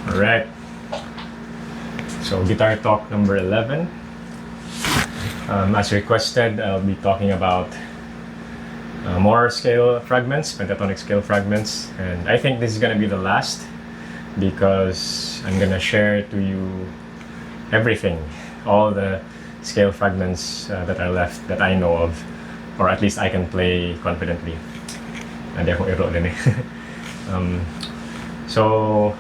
Alright. So guitar talk number 11. As requested, I'll be talking about more scale fragments, pentatonic scale fragments, and I think this is gonna be the last because I'm gonna share to you everything, all the scale fragments that are left that I know of, or at least I can play confidently. Hindi ako iro din eh. So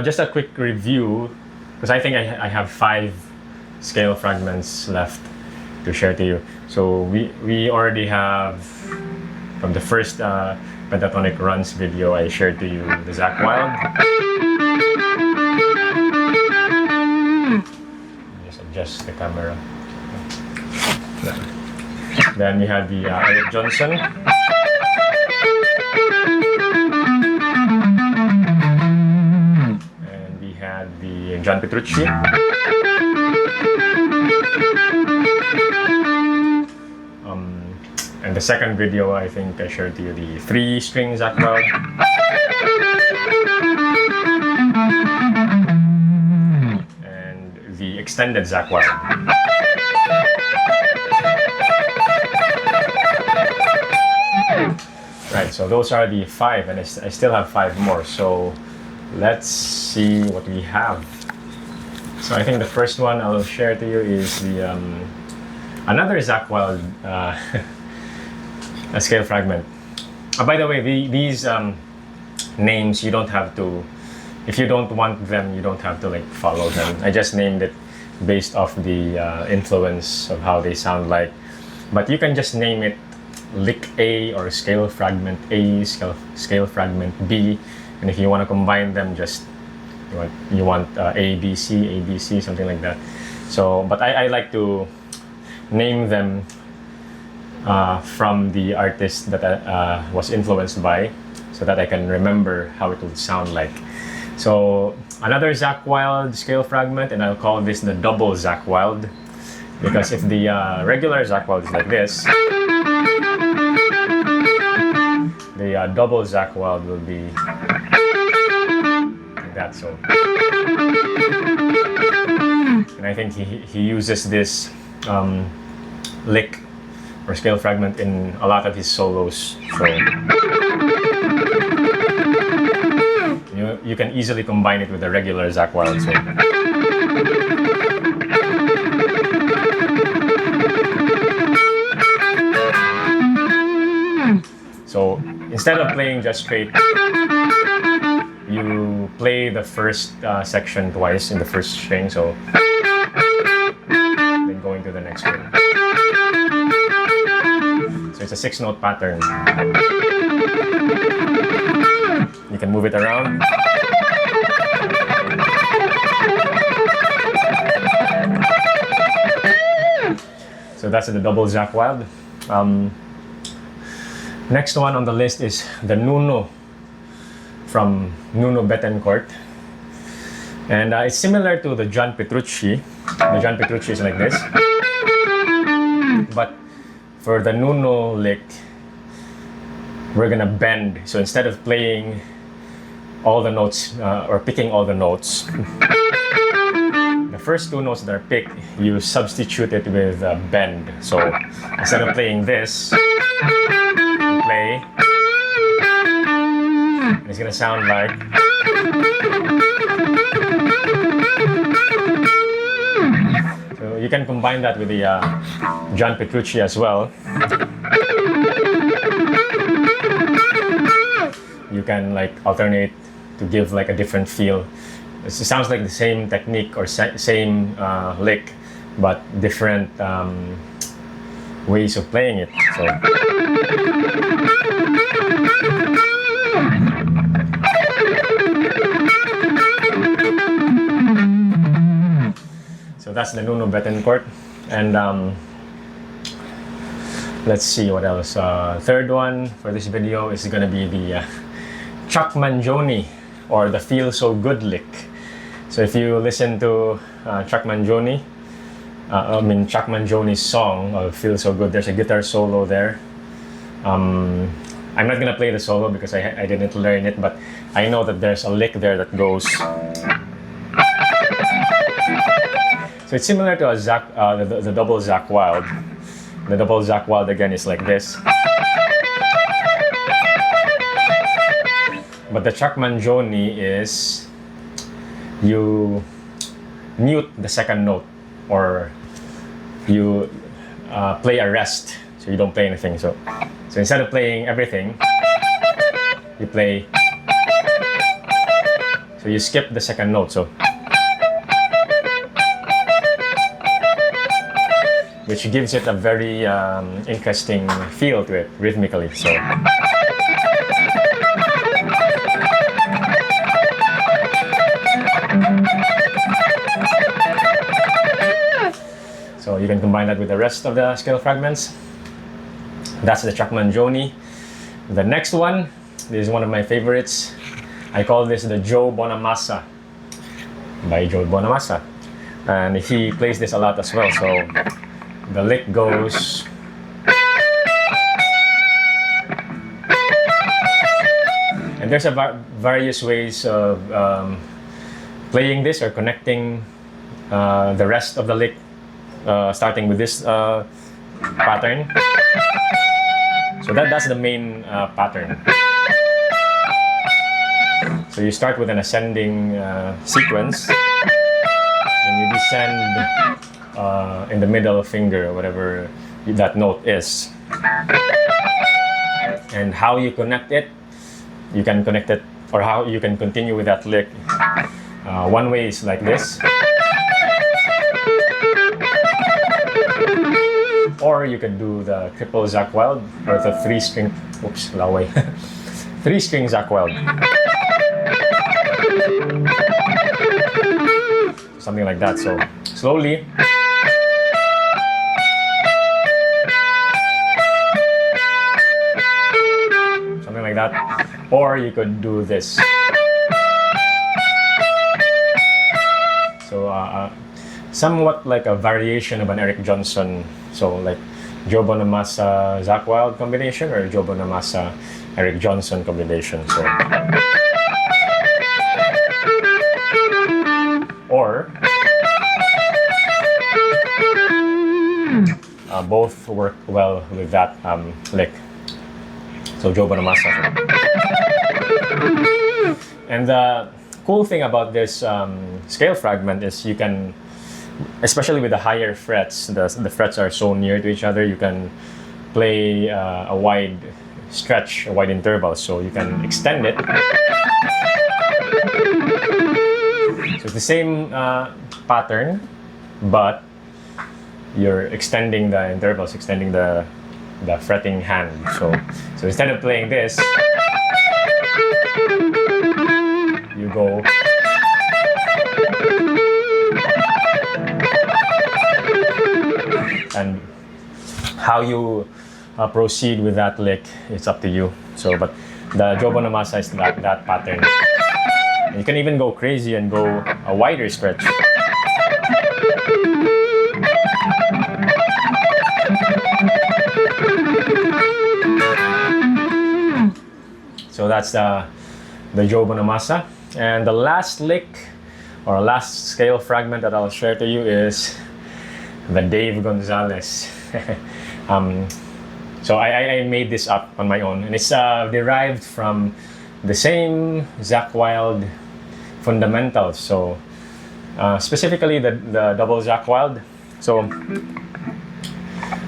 just a quick review, because I think I have 5 scale fragments left to share to you. So we already have, from the first pentatonic runs video, I shared to you the Zakk Wylde. Just adjust the camera. Then we had the Eric Johnson. And we had the John Petrucci. And the second video, I think I shared to you the 3-string Zakk Wylde. And the extended Zakk Wylde. Right, so those are the 5, and I still have 5 more. So let's see what we have. So I think the first one I'll share to you is the another Zakk Wylde a scale fragment. By the way, these names, you don't have to, if you don't want them, you don't have to like follow them. I just named it based off the influence of how they sound like. But you can just name it lick A or scale fragment A, scale fragment B, and if you want to combine them, just you want A, B, C, something like that. So, but I like to name them from the artist that I was influenced by, so that I can remember how it would sound like. So another Zakk Wylde scale fragment, and I'll call this the double Zakk Wylde, because if the regular Zakk Wylde is like this, the double Zakk Wylde will be like that. So, and I think he uses this lick or scale fragment in a lot of his solos. So you can easily combine it with the regular Zakk Wylde. So instead of playing just straight, you play the first section twice in the first string, so then going to the next string. So it's a 6-note pattern. You can move it around. So that's the double Zakk Wylde. Next one on the list is the Nuno from Nuno Bettencourt. And it's similar to the John Petrucci. The John Petrucci is like this. But for the Nuno lick, we're gonna bend. So instead of playing all the notes or picking all the notes, the first 2 notes that are picked, you substitute it with a bend. So instead of playing this, you play. It's gonna sound like. So you can combine that with the John Petrucci as well. You can like alternate to give like a different feel. It sounds like the same technique or same lick, but different ways of playing it. So that's the Nuno Bettencourt. And let's see what else. Third one for this video is gonna be the Mangione, or the Feel So Good lick. So if you listen to Mangione, Mangione's song Feel So Good, there's a guitar solo there. I'm not gonna play the solo because I didn't learn it, but I know that there's a lick there that goes. So it's similar to a the double Zakk Wylde. The double Zakk Wylde again is like this. But the track Mangione is you mute the second note, or you play a rest, so you don't play anything. So instead of playing everything, you play. So you skip the second note. So which gives it a very interesting feel to it rhythmically. So you can combine that with the rest of the scale fragments. That's the track Mangione. The next one, this is one of my favorites. I call this the Joe Bonamassa by Joe Bonamassa, and he plays this a lot as well. So the lick goes. And there's various ways of playing this or connecting the rest of the lick, starting with this pattern. So that's the main pattern. So you start with an ascending sequence, then you descend in the middle finger, or whatever that note is. And how you connect it, you can connect it, or how you can continue with that lick. One way is like this. Or you can do the triple Zakk Wylde, or the 3-string, oops, laway. 3-string Zakk Wylde. Something like that. So slowly. Something like that. Or you could do this. So somewhat like a variation of an Eric Johnson. So like Joe Bonamassa Zakk Wylde combination, or Joe Bonamassa Eric Johnson combination. So or both work well with that lick. So Joe Bonamassa. And the cool thing about this scale fragment is you can, especially with the higher frets, the frets are so near to each other, you can play a wide stretch, a wide interval, so you can extend it. So it's the same pattern, but you're extending the intervals, extending the fretting hand. So instead of playing this, you go. And how you proceed with that lick, it's up to you. So, but the Joe Bonamassa is that pattern. And you can even go crazy and go a wider stretch. So that's the Joe Bonamassa. And the last lick, or last scale fragment that I'll share to you is the Dave Gonzales. So I made this up on my own, and it's derived from the same Zakk Wylde fundamentals. So specifically the double Zakk Wylde. So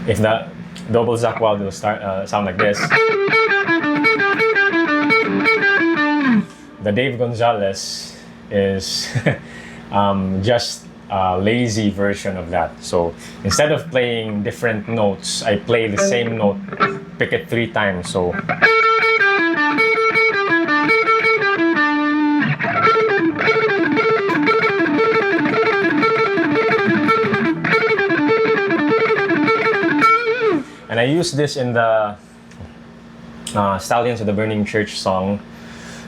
if the double Zakk Wylde will sound like this, the Dave Gonzales is just a lazy version of that. So instead of playing different notes, I play the same note, pick it 3 times. So and I use this in the Stallions of the Burning Church song,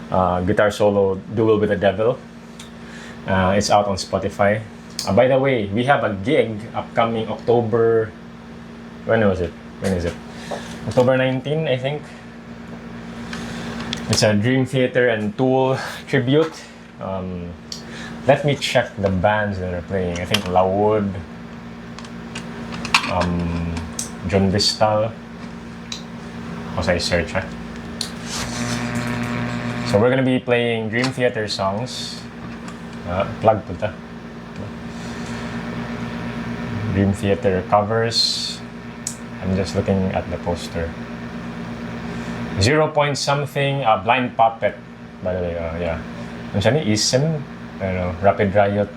guitar solo, Duel with the Devil. It's out on Spotify. By the way, we have a gig upcoming October. When was it? When is it? October 19, I think. It's a Dream Theater and Tool tribute. Let me check the bands that are playing. I think Lawood, John Vistal. How's I search, huh? So we're gonna be playing Dream Theater songs. Plug to the Dream Theater covers. I'm just looking at the poster. 0 Point Something, Blind Puppet, by the way, yeah. Ano siya ni? Ism, Rapid Riot.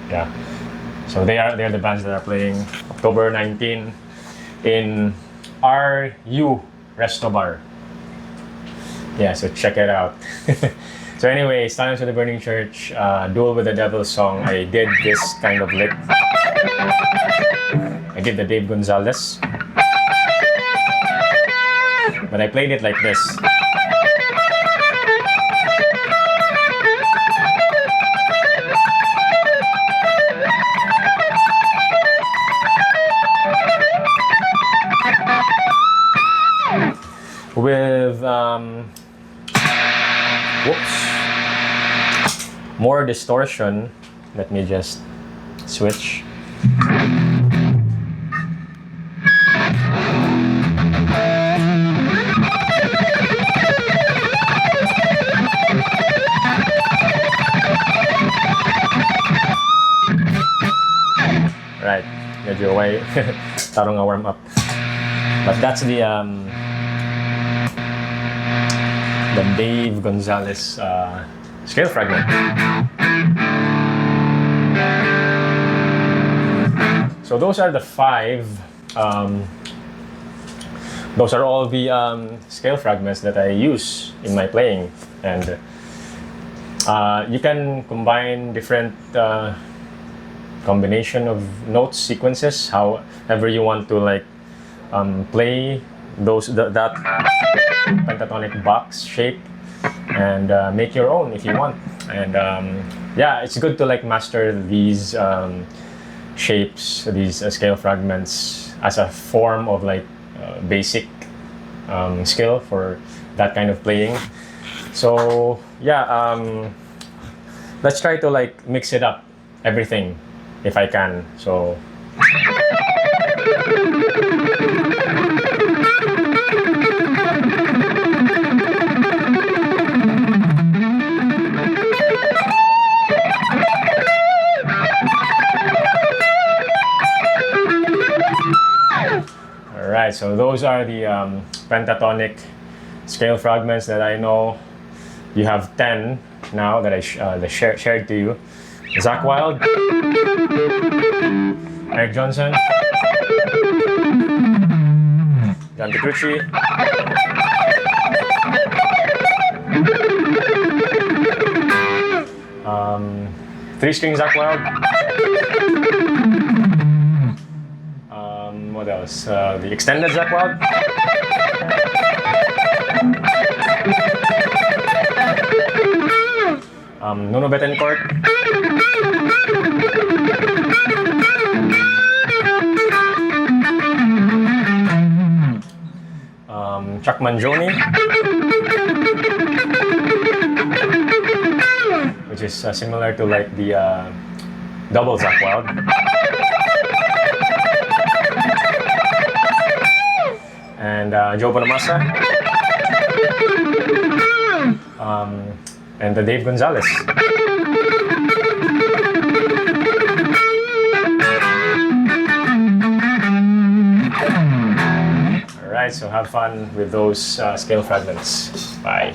Yeah. So they're the bands that are playing October 19 in RU Resto Bar. Yeah, so check it out. So anyway, Stallions of the Burning Church, Duel with the Devil song. I did this kind of lick. I did the Dave Gonzales. But I played it like this. With more distortion. Let me just switch. Right, medyo away. Tarong nga warm up. But that's the Dave Gonzales scale fragment. So those are the 5. Those are all the scale fragments that I use in my playing, and you can combine different combination of notes sequences however you want to like play that pentatonic box shape, and make your own if you want. And yeah, it's good to like master these shapes, these scale fragments as a form of like basic skill for that kind of playing. So yeah, let's try to like mix it up, everything, if I can. So alright, so those are the pentatonic scale fragments that I know. You have 10 now that I shared to you. Zakk Wylde, Eric Johnson, John Petrucci, three-string Zakk Wylde. What else? The extended Zakk Wylde. Nuno Bettencourt. Chuck Mangione, which is similar to like the double Zakk Wylde. And Joe Bonamassa, and the Dave Gonzales. Alright, so have fun with those scale fragments. Bye.